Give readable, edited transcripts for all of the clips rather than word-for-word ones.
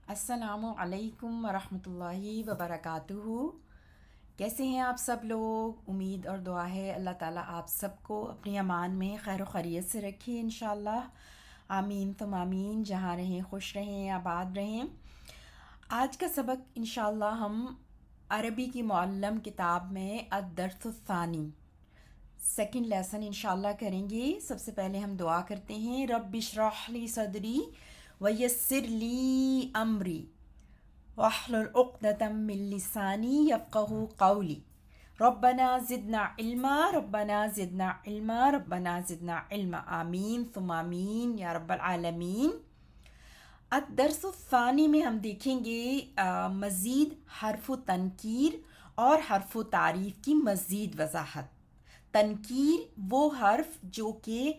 السلام علیکم ورحمۃ اللہ وبرکاتہ۔ کیسے ہیں آپ سب لوگ؟ امید اور دعا ہے اللہ تعالیٰ آپ سب کو اپنی امان میں خیر و خیریت سے رکھے انشاءاللہ۔ آمین ثم آمین۔ جہاں رہیں خوش رہیں، آباد رہیں۔ آج کا سبق انشاءاللہ ہم عربی کی معلم کتاب میں الدرس الثانی سیکنڈ لیسن انشاءاللہ کریں گے۔ سب سے پہلے ہم دعا کرتے ہیں، رب اشرح لی صدری ویسر لی امری واحلل عقدۃ من لسانی یفقہوا قولی، ربنا زدنا علما ربنا زدنا علما ربنا زدنا علما، آمین ثم آمین یا رب العالمین۔ الدرس الثانی میں ہم دیکھیں گے مزید حرف و تنکیر اور حرف و تعریف کی مزید وضاحت۔ تنکیر وہ حرف جو کہ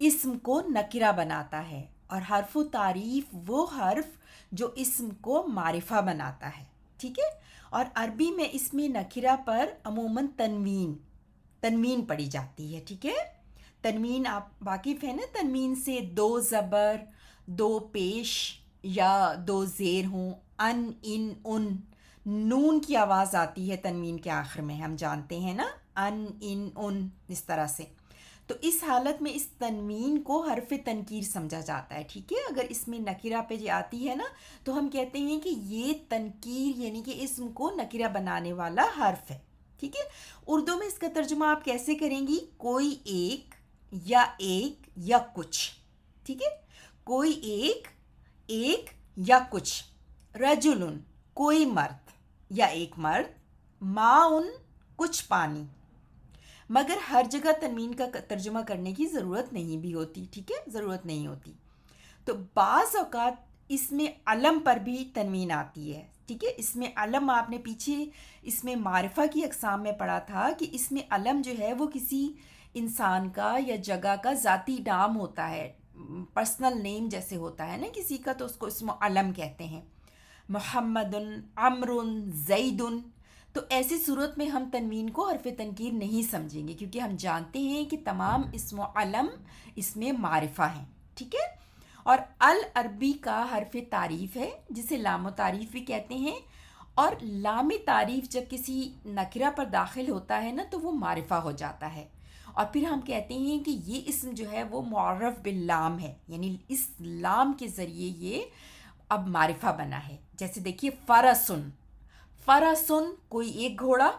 اسم کو نکرہ بناتا ہے، اور حرف و تعریف وہ حرف جو اسم کو معرفہ بناتا ہے، ٹھیک ہے۔ اور عربی میں اسم نکرہ پر عموماً تنوین پڑھی جاتی ہے، ٹھیک ہے۔ تنوین آپ واقف ہیں نا، تنوین سے دو زبر، دو پیش یا دو زیر ہوں، ان نون کی آواز آتی ہے تنوین کے آخر میں، ہم جانتے ہیں نا، ان اس طرح سے۔ تو اس حالت میں اس تنوین کو حرف تنکیر سمجھا جاتا ہے، ٹھیک ہے۔ اگر اس میں نکرہ پہ جو آتی ہے نا، تو ہم کہتے ہیں کہ یہ تنکیر یعنی کہ اسم کو نکرہ بنانے والا حرف ہے، ٹھیک ہے۔ اردو میں اس کا ترجمہ آپ کیسے کریں گی؟ کوئی ایک یا کچھ، ٹھیک ہے۔ کوئی ایک یا کچھ، رجلن کوئی مرد یا ایک مرد، ماؤن کچھ پانی۔ مگر ہر جگہ تنوین کا ترجمہ کرنے کی ضرورت نہیں بھی ہوتی، ٹھیک ہے، ضرورت نہیں ہوتی۔ تو بعض اوقات اس میں علم پر بھی تنوین آتی ہے، ٹھیک ہے۔ اس میں علم آپ نے پیچھے اس میں معرفہ کی اقسام میں پڑھا تھا کہ اس میں علم جو ہے وہ کسی انسان کا یا جگہ کا ذاتی نام ہوتا ہے، پرسنل نیم جیسے ہوتا ہے نا کسی کا، تو اس کو اسم علم کہتے ہیں، محمد، عمر، زید۔ تو ایسی صورت میں ہم تنوین کو حرف تنکیر نہیں سمجھیں گے، کیونکہ ہم جانتے ہیں کہ تمام اسم و علم اس میں معرفہ ہیں، ٹھیک ہے۔ اور العربی کا حرف تعریف ہے، جسے لام و تعریف بھی کہتے ہیں، اور لام تعریف جب کسی نکرہ پر داخل ہوتا ہے نا تو وہ معرفہ ہو جاتا ہے، اور پھر ہم کہتے ہیں کہ یہ اسم جو ہے وہ معرف باللام ہے، یعنی اس لام کے ذریعے یہ اب معرفہ بنا ہے۔ جیسے دیکھیے فرسن کوئی ایک گھوڑا،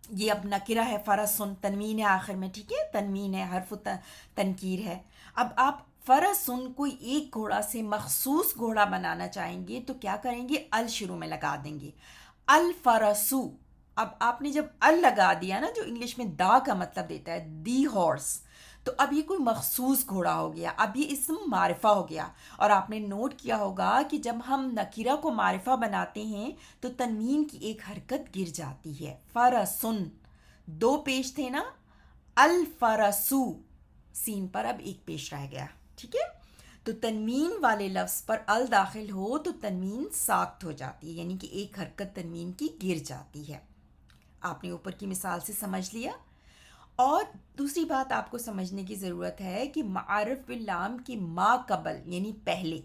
یہ اب نکرہ ہے، فرسن تنوین ہے آخر میں، ٹھیک ہے، تنوین ہے، حرف تنکیر ہے۔ اب آپ فرسن کوئی ایک گھوڑا سے مخصوص گھوڑا بنانا چاہیں گے تو کیا کریں گے؟ ال شروع میں لگا دیں گے، الفرسو۔ اب آپ نے جب ال لگا دیا نا، جو انگلش میں دا کا مطلب دیتا ہے، دی ہارس، تو اب یہ کوئی مخصوص گھوڑا ہو گیا، اب یہ اسم معرفہ ہو گیا۔ اور آپ نے نوٹ کیا ہوگا کہ جب ہم نکرہ کو معرفہ بناتے ہیں تو تنوین کی ایک حرکت گر جاتی ہے، فرسن، دو پیش تھے نا، الفرسو، سین پر اب ایک پیش رہ گیا، ٹھیک ہے۔ تو تنوین والے لفظ پر ال داخل ہو تو تنوین ساکت ہو جاتی ہے، یعنی کہ ایک حرکت تنوین کی گر جاتی ہے۔ آپ نے اوپر کی مثال سے سمجھ لیا۔ اور دوسری بات آپ کو سمجھنے کی ضرورت ہے کہ معرف باللام کی ما قبل یعنی پہلے،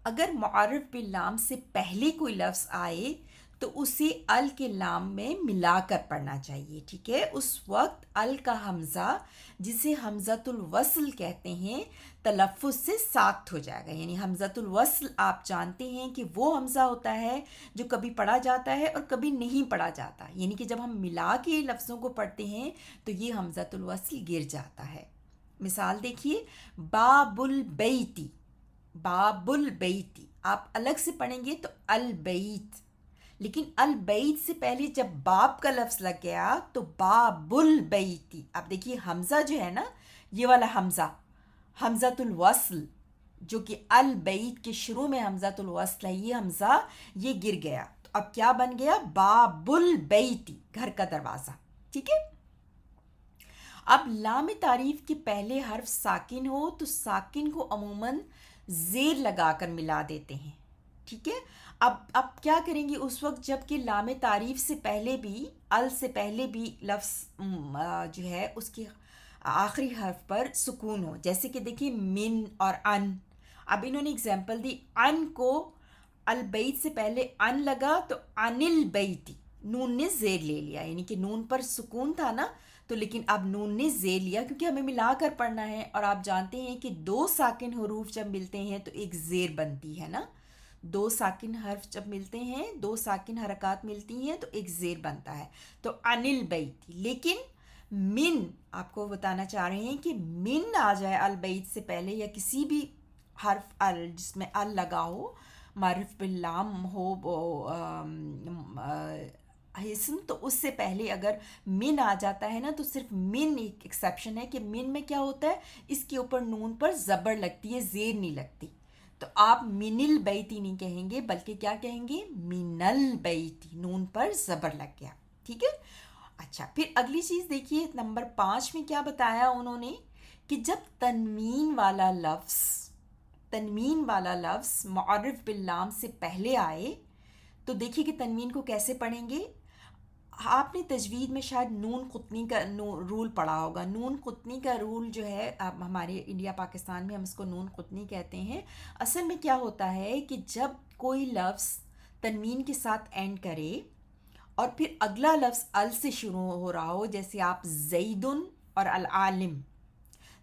اگر معرف باللام سے پہلے کوئی لفظ آئے تو اسے ال کے لام میں ملا کر پڑھنا چاہیے، ٹھیک ہے۔ اس وقت ال کا حمزہ، جسے حمزۃ الوصل کہتے ہیں، تلفظ سے ساکت ہو جائے گا۔ یعنی حمزۃ الوصل آپ جانتے ہیں کہ وہ حمزہ ہوتا ہے جو کبھی پڑھا جاتا ہے اور کبھی نہیں پڑھا جاتا، یعنی کہ جب ہم ملا کے لفظوں کو پڑھتے ہیں تو یہ حمزۃ الوصل گر جاتا ہے۔ مثال دیکھیے، باب البیتی، باب البیتی آپ الگ سے پڑھیں گے تو البیت، لیکن البیت سے پہلے جب باب کا لفظ لگ گیا تو باب البیتی، اب دیکھیے حمزہ جو ہے نا، یہ والا حمزہ حمزۃ الوصل جو کہ البیت کے شروع میں حمزۃ الوصل ہے، یہ حمزہ یہ گر گیا، تو اب کیا بن گیا؟ باب البیتی، گھر کا دروازہ، ٹھیک ہے۔ اب لام تعریف کے پہلے حرف ساکن ہو تو ساکن کو عموماً زیر لگا کر ملا دیتے ہیں، ٹھیک ہے۔ اب کیا کریں گے اس وقت جب کہ لام تعریف سے پہلے بھی، ال سے پہلے بھی لفظ جو ہے اس کے آخری حرف پر سکون ہو، جیسے کہ دیکھیے من اور ان۔ اب انہوں نے اگزامپل دی، ان کو البیت سے پہلے ان لگا تو انل بیتی، نون نے زیر لے لیا، یعنی کہ نون پر سکون تھا نا، تو لیکن اب نون نے زیر لیا کیونکہ ہمیں ملا کر پڑھنا ہے، اور آپ جانتے ہیں کہ دو ساکن حروف جب ملتے ہیں تو ایک زیر بنتی ہے نا، دو ساکن حرف جب ملتے ہیں، دو ساکن حرکات ملتی ہیں تو ایک زیر بنتا ہے، تو انل بیتی. لیکن من، آپ کو بتانا چاہ رہے ہیں کہ من آ جائے البیت سے پہلے یا کسی بھی حرف ال جس میں ال لگا ہو، معرف باللام ہو اسم، تو اس سے پہلے اگر من آ جاتا ہے نا تو صرف من ایک ایکسیپشن ہے کہ من میں کیا ہوتا ہے، اس کے اوپر نون پر زبر لگتی ہے، زیر نہیں لگتی، تو آپ من البیتی نہیں کہیں گے بلکہ کیا کہیں گے، من البیتی، نون پر زبر لگ گیا. ٹھیک ہے. اچھا، پھر اگلی چیز دیکھیے نمبر 5 میں کیا بتایا انہوں نے کہ جب تنوین والا لفظ معرف باللام سے پہلے آئے تو دیکھیے کہ تنوین کو کیسے پڑھیں گے. آپ نے تجوید میں شاید نون قطنی کا رول پڑھا ہوگا. نون قطنی کا رول جو ہے، اب ہمارے انڈیا پاکستان میں ہم اس کو نون قطنی کہتے ہیں. اصل میں کیا ہوتا ہے کہ جب کوئی لفظ تنوین کے ساتھ اینڈ کرے اور پھر اگلا لفظ ال سے شروع ہو رہا ہو، جیسے آپ زیدن اور العالم،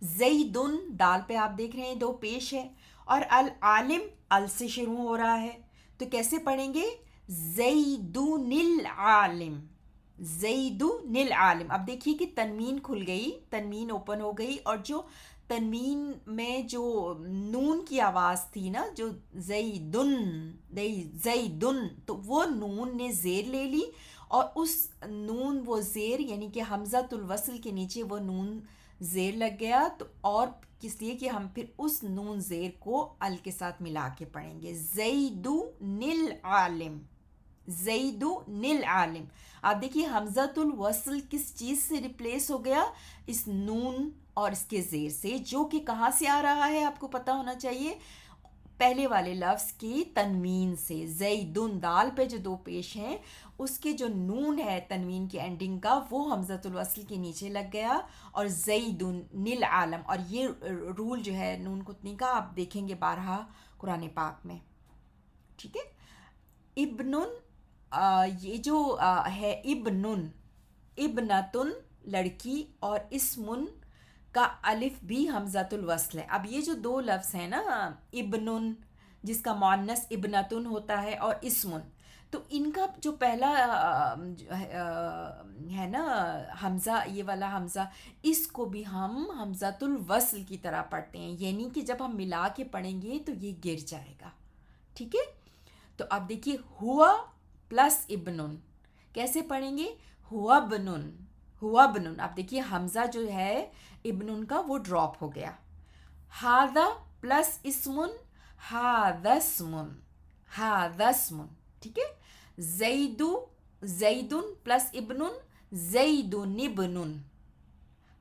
زیدن دال پہ آپ دیکھ رہے ہیں دو پیش ہے، اور العالم ال سے شروع ہو رہا ہے، تو کیسے پڑھیں گے، زیدن العالم، زیدن العالم. اب دیکھیے کہ تنوین کھل گئی، تنوین اوپن ہو گئی، اور جو تنوین میں جو نون کی آواز تھی نا، جو زیدن، زیدن، تو وہ نون نے زیر لے لی، اور اس نون وہ زیر یعنی کہ حمزۃ الوصل کے نیچے وہ نون زیر لگ گیا، تو اور کس لیے کہ ہم پھر اس نون زیر کو ال کے ساتھ ملا کے پڑھیں گے، زیدن العالم، زیدن العالم. آپ دیکھیے حمزۃ الوصل کس چیز سے ریپلیس ہو گیا، اس نون اور اس کے زیر سے، جو کہ کہاں سے آ رہا ہے آپ کو پتہ ہونا چاہیے، پہلے والے لفظ کی تنوین سے. زیدن دال پہ جو دو پیش ہیں اس کے جو نون ہے تنوین کی اینڈنگ کا، وہ حمزۃ الوصل کے نیچے لگ گیا، اور زیدن العالم. اور یہ رول جو ہے نون قطنی کا آپ دیکھیں گے بارہا قرآن پاک میں. ٹھیک ہے. ابن، یہ جو ہے ابن، ابنتن لڑکی، اور اسمن کا الف بھی حمزۃ الوصل ہے. اب یہ جو دو لفظ ہیں نا، ابن جس کا مؤنث ابنتن ہوتا ہے اور اسمن، تو ان کا جو پہلا ہے نا حمزہ، یہ والا حمزہ، اس کو بھی ہم حمزۃ الوصل کی طرح پڑھتے ہیں، یعنی کہ جب ہم ملا کے پڑھیں گے تو یہ گر جائے گا. ٹھیک ہے. تو اب دیکھیے ہوا پلس ابنن کیسے پڑھیں گے، ہوا بنن، ہوا بنن. اب دیکھیے حمزہ جو ہے ابنن کا وہ ڈراپ ہو گیا. ہاذا پلس اسمن، ہاذا اسمن، ہاذا اسمن. ٹھیک ہے. زیدو، زیدن پلس ابنن، زیدن ابنن.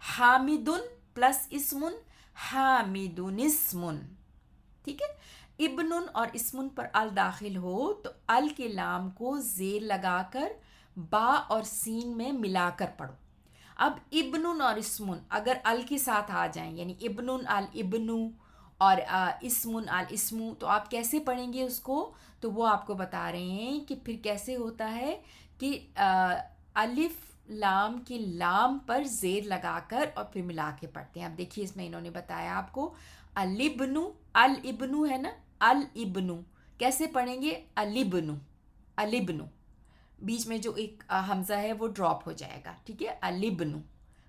حامدن پلس اسمن، حامدن اسمن. ٹھیک ہے. ابنن اور اسمن پر ال داخل ہو تو ال کے لام کو زیر لگا کر با اور سین میں ملا کر پڑھو. اب ابنن اور اسمن اگر ال کے ساتھ آ جائیں، یعنی ابنن الابنو اور اسمن الاسمو، تو آپ کیسے پڑھیں گے اس کو، تو وہ آپ کو بتا رہے ہیں کہ پھر کیسے ہوتا ہے کہ الف لام کے لام پر زیر لگا کر اور پھر ملا کے پڑھتے ہیں. اب دیکھیے اس میں انہوں نے بتایا آپ کو، الابنو، الابنو ہے نا، الابنو کیسے پڑھیں گے، الابنو، الابنو، بیچ میں جو ایک حمزہ ہے وہ ڈراپ ہو جائے گا. ٹھیک ہے. الابنو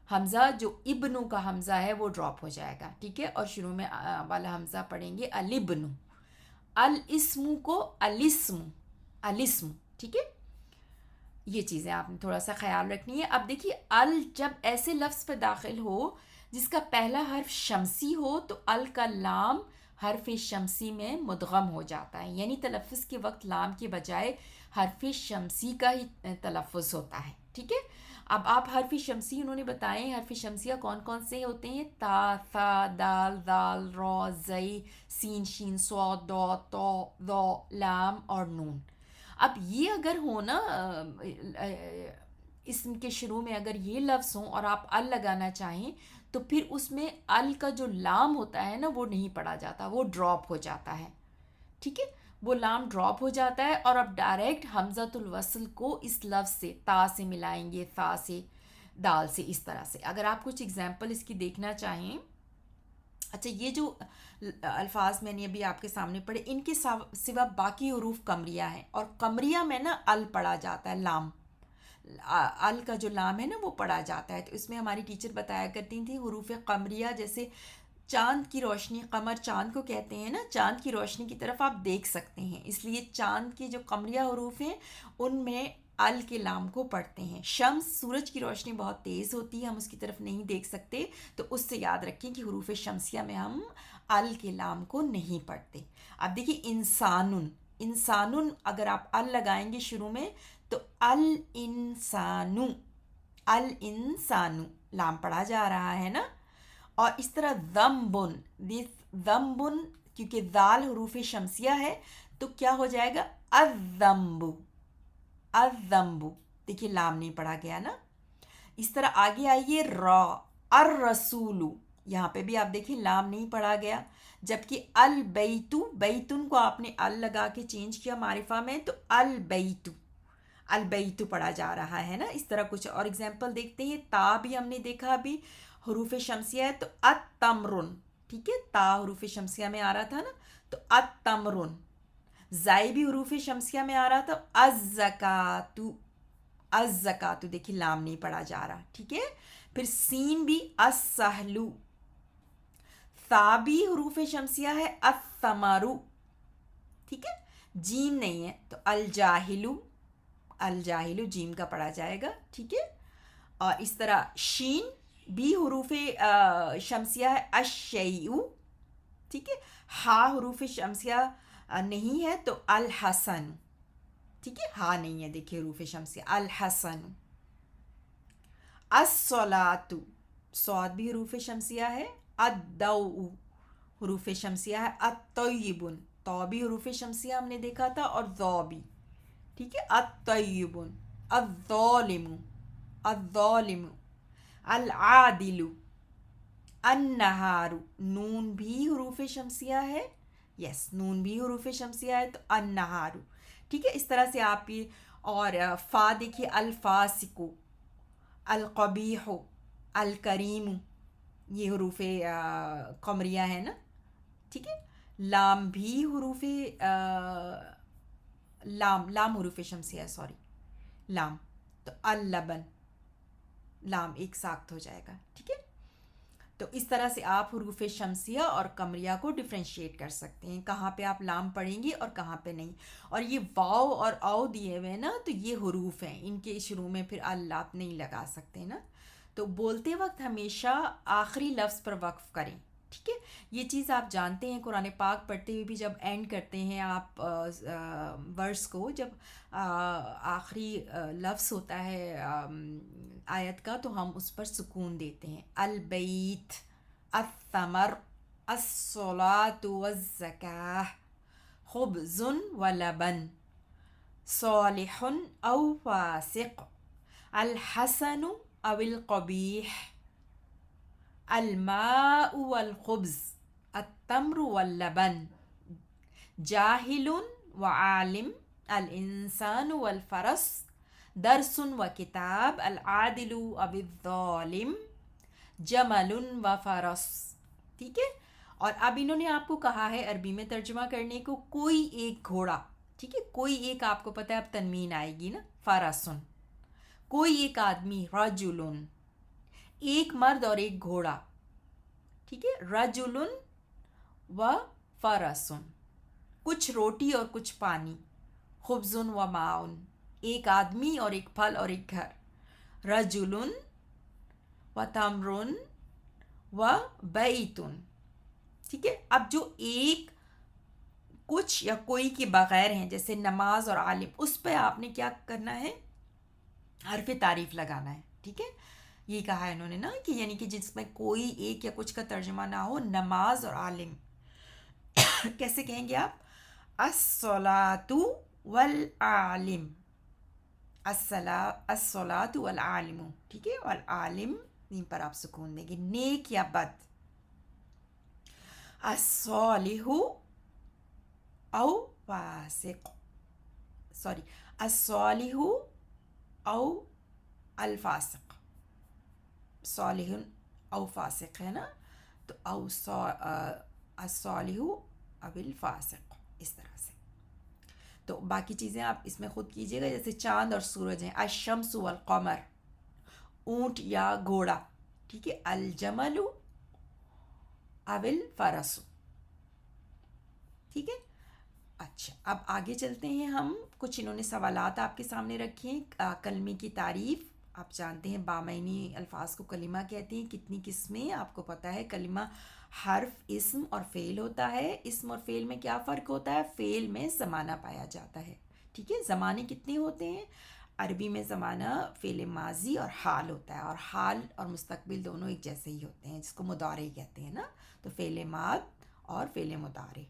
حمزہ جو ابنو کا حمزہ ہے وہ ڈراپ ہو جائے گا. ٹھیک ہے. اور شروع میں والا حمزہ پڑھیں گے الابنو. الاسمو کو الاسم، الاسم. ٹھیک ہے. یہ چیزیں آپ نے تھوڑا سا خیال رکھنی ہے. اب دیکھیے ال جب ایسے لفظ پہ داخل ہو جس کا پہلا حرف شمسی ہو تو ال کا لام حرف شمسی میں مدغم ہو جاتا ہے، یعنی تلفظ کے وقت لام کے بجائے حرف شمسی کا ہی تلفظ ہوتا ہے. ٹھیک ہے. اب آپ حرف شمسی انہوں نے بتائے حرف شمسیہ کون کون سے ہوتے ہیں، تا، ثا، دال، ذال، را، زئی، سین، شین، صاد، ضاد، طا، ظا، لام اور نون. اب یہ اگر ہو نا اسم کے شروع میں اگر یہ لفظ ہوں اور آپ ال لگانا چاہیں تو پھر اس میں ال کا جو لام ہوتا ہے نا وہ نہیں پڑھا جاتا، وہ ڈراپ ہو جاتا ہے، ٹھیک ہے، وہ لام ڈراپ ہو جاتا ہے، اور اب ڈائریکٹ حمزۃ الوصل کو اس لفظ سے تا سے ملائیں گے، تا سے، دال سے، اس طرح سے۔ اگر آپ کچھ اگزامپل اس کی دیکھنا چاہیں، اچھا یہ جو الفاظ میں نے ابھی آپ کے سامنے پڑھے، ان کے سوا باقی حروف قمریہ ہیں، اور قمریہ میں نا ال پڑھا جاتا ہے، لام، ال کا جو لام ہے نا وہ پڑھا جاتا ہے۔ تو اس میں ہماری ٹیچر بتایا کرتی تھیں حروف قمریہ، جیسے چاند کی روشنی، قمر چاند کو کہتے ہیں نا، چاند کی روشنی کی طرف آپ دیکھ سکتے ہیں، اس لیے چاند کے جو قمریہ حروف ہیں ان میں ال کے لام کو پڑھتے ہیں۔ شمس، سورج کی روشنی بہت تیز ہوتی ہے، ہم اس کی طرف نہیں دیکھ سکتے، تو اس سے یاد رکھیں کہ حروف شمسیہ میں ہم ال کے لام کو نہیں پڑھتے۔ اب دیکھیے انسانن، انسانن اگر آپ ال لگائیں گے شروع میں تو الانسانو، الانسانو لام پڑھا جا رہا ہے نا۔ اور اس طرح ذنبن، ذنبن کیونکہ ذال حروف شمسیہ ہے تو کیا ہو جائے گا، الذنب، الذنب، دیکھیے لام نہیں پڑھا گیا نا۔ اس طرح آگے آئیے را، الرسول، یہاں پہ بھی آپ دیکھیں لام نہیں پڑھا گیا، جبکہ البیتو، بیتن کو آپ نے ال لگا کے چینج کیا معرفہ میں تو البیتو، البیتو پڑھا جا رہا ہے نا۔ اس طرح کچھ اور اگزامپل دیکھتے ہیں، تا بھی ہم نے دیکھا ابھی حروف شمسیہ ہے تو التمرن، ٹھیک ہے، تا حروف شمسیہ میں آ رہا تھا نا تو التمرن، زائی بھی حروف شمسیہ میں آ رہا تھا الزکاتو، الزکاتو، دیکھیے لام نہیں پڑھا جا رہا، ٹھیک ہے۔ پھر سین بھی السہلو، ثا بھی حروف شمسیہ ہے الثمرو، ٹھیک ہے، جیم نہیں ہے تو الجاہلو، الجاہلو جیم کا پڑھا جائے گا، ٹھیک ہے۔ اور اس طرح شین بھی حروف شمسیہ ہے الشیء، ٹھیک ہے، ہا حروف شمسیہ نہیں ہے تو الحسن، ٹھیک ہے، ہا نہیں ہے دیکھیے حروف شمسیہ، الحسن۔ الصلاۃ، صاد بھی حروف شمسیہ ہے، الضوء حروف شمسیہ ہے، الطیب، تو بھی حروف شمسیہ ہم نے دیکھا تھا، اور ذو بھی، ٹھیک ہے، الطیب، الظالم، الظالم، العادل، النہار، نون بھی حروف شمسیہ ہے، یس نون بھی حروف شمسیہ ہے تو النہار، ٹھیک ہے۔ اس طرح سے آپ یہ، اور فا دیکھیے الفاسق، القبیح، الکریم، یہ حروف قمریہ ہے نا، ٹھیک ہے۔ لام بھی حروف لام، لام حروف شمسیہ ہے، سوری، لام تو اللبن، لام ایک ساخت ہو جائے گا، ٹھیک ہے۔ تو اس طرح سے آپ حروف شمسیہ اور قمریہ کو ڈفرینشیٹ کر سکتے ہیں، کہاں پہ آپ لام پڑھیں گی اور کہاں پہ نہیں۔ اور یہ واو اور او دیے ہوئے نا تو یہ حروف ہیں، ان کے شروع میں پھر ال آپ نہیں لگا سکتے نا، تو بولتے وقت ہمیشہ آخری لفظ پر وقف کریں، ٹھیک ہے۔ یہ چیز آپ جانتے ہیں، قرآن پاک پڑھتے ہوئے بھی جب اینڈ کرتے ہیں آپ ورس کو، جب آخری لفظ ہوتا ہے آیت کا تو ہم اس پر سکون دیتے ہیں، البیت، الثمر، الصلاۃ والزکاہ، خبز ولبن، صالح او فاسق، الحسن او القبیح، الماء والخبز، التمر واللبن، جاہل وعالم، الانسان والفرس، درس و کتاب، العادل او الظالم، جمل و فرس، ٹھیک ہے۔ اور اب انہوں نے آپ کو کہا ہے عربی میں ترجمہ کرنے کو، کوئی ایک گھوڑا، ٹھیک ہے، کوئی ایک، آپ کو پتہ ہے اب تنوین آئے گی نا، فرسن، کوئی ایک آدمی، رجلن، ایک مرد اور ایک گھوڑا، ٹھیک ہے، رجلن و فرسن، کچھ روٹی اور کچھ پانی، خبزن و معاون، ایک آدمی اور ایک پھل اور ایک گھر، رجلن و تمرن و بیتن، ٹھیک ہے۔ اب جو ایک، کچھ یا کوئی کے بغیر ہیں، جیسے نماز اور عالم، اس پہ آپ نے کیا کرنا ہے، حرف تعریف لگانا ہے، ٹھیک ہے۔ یہ کہا ہے انہوں نے نا کہ یعنی کہ جس میں کوئی ایک یا کچھ کا ترجمہ نہ ہو، نماز اور عالم، کیسے کہیں گے آپ، الصلاۃ والعالم، الصلاۃ والعالم، ٹھیک ہے، والعالم، نیم پر آپ سکون دیں گے، نیک یا بد. الصالح او فاسق، سوری، الصالح او الفاسق، صالح او فاسق ہے نا، تو او الصالح او الفاسق، اس طرح سے. تو باقی چیزیں آپ اس میں خود کیجیے گا، جیسے چاند اور سورج ہیں، الشمس والقمر، اونٹ یا گھوڑا، ٹھیک ہے، الجمل او الفرس، ٹھیک ہے. اچھا، اب آگے چلتے ہیں ہم. کچھ انہوں نے سوالات آپ کے سامنے رکھے ہیں. کلمے کی تعریف. آپ جانتے ہیں بامعنی الفاظ کو کلمہ کہتے ہیں. کتنی قسمیں آپ کو پتہ ہے. کلمہ حرف، اسم اور فعل ہوتا ہے. اسم اور فعل میں کیا فرق ہوتا ہے؟ فعل میں زمانہ پایا جاتا ہے، ٹھیک ہے. زمانے کتنے ہوتے ہیں؟ عربی میں زمانہ فعل ماضی اور حال ہوتا ہے، اور حال اور مستقبل دونوں ایک جیسے ہی ہوتے ہیں، جس کو مضارع کہتے ہیں نا. تو فعل ماض اور فعل مضارع.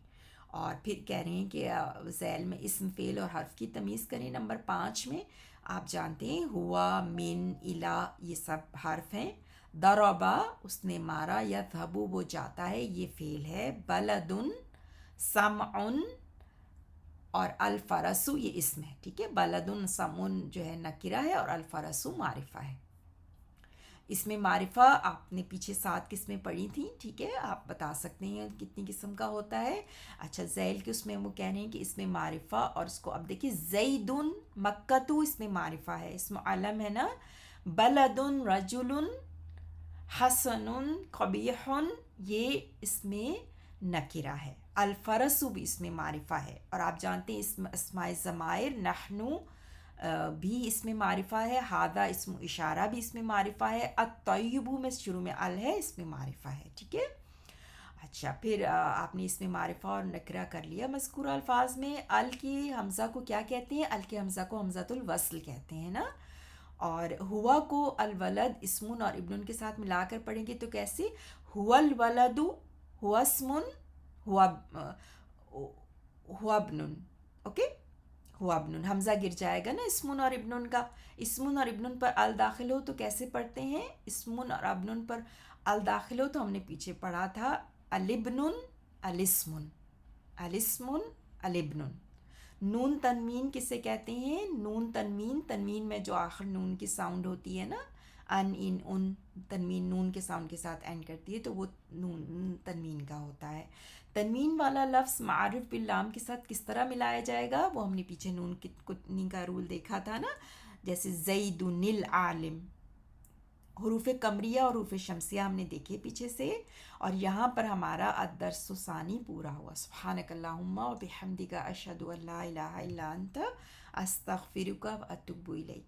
اور پھر کہہ رہے ہیں کہ ذیل میں اسم، فعل اور حرف کی تمیز کریں. نمبر 5 میں آپ جانتے ہیں ہوا، من، الا، یہ سب حرف ہیں. ضربا، اس نے مارا. یذهب، وہ جاتا ہے، یہ فعل ہے. بلد، سمع، اور الفرس یہ اسم ہے، ٹھیک ہے. بلد، سمع جو ہے نکرہ ہے، اور الفرس معرفہ ہے. اس میں معرفہ آپ نے پیچھے 7 قسمیں پڑھی تھیں، ٹھیک ہے. آپ بتا سکتے ہیں کتنی قسم کا ہوتا ہے. اچھا، ذیل کے اس میں وہ کہہ رہے ہیں کہ اس میں معرفہ، اور اس کو اب دیکھیے، زید، مکتو، اس میں معرفہ ہے، اس میں علم ہے نا. بلد، رجل، حسن، قبیح، یہ اس میں نکرہ ہے. الفرس بھی اس میں معرفہ ہے. اور آپ جانتے ہیں اسماء ضمائر، نحن بھی اس میں معرفہ ہے. ہادہ اسم اشارہ بھی اس میں معرفہ ہے. الطیب میں شروع میں ال ہے، اس میں معرفہ ہے، ٹھیک ہے. اچھا، پھر آپ نے اس میں معرفہ اور نکرہ کر لیا مذکورہ الفاظ میں. ال کی حمزہ کو کیا کہتے ہیں؟ ال کے حمزہ کو حمزۃ الوصل کہتے ہیں نا. اور ہوا کو الولد اسمن اور ابن کے ساتھ ملا کر پڑھیں گے تو کیسے؟ ہوا الولد، ہوا اسمن، ہوا ہوا ابن، اوکے. ہوا ابن، حمزہ گر جائے گا نا اسمن اور ابن کا. اسمن اور ابن پر ال داخل ہو تو کیسے پڑھتے ہیں؟ اسمن اور ابن پر ال داخل ہو تو ہم نے پیچھے پڑھا تھا الابن، الاسمن، الاسمن، الابن. نون تنوین کسے کہتے ہیں؟ نون تنوین، تنوین میں جو آخر نون کی ساؤنڈ ہوتی ہے نا، ان، ان، ان، تنوین نون کے ساؤنڈ کے ساتھ اینڈ کرتی ہے، تو وہ نون تنوین کا ہوتا ہے. تنوین والا لفظ معرف باللام کے ساتھ کس طرح ملایا جائے گا؟ وہ ہم نے پیچھے نون کتنی کا رول دیکھا تھا نا. جیسے زید العالم. حروف قمریہ اور حروف شمسیہ ہم نے دیکھے پیچھے سے. اور یہاں پر ہمارا الدرس ثانی پورا ہوا. سبحانک اللہم و بحمدک، اشہد ان لا الہ الا انت، استغفرک و اتوب الیک.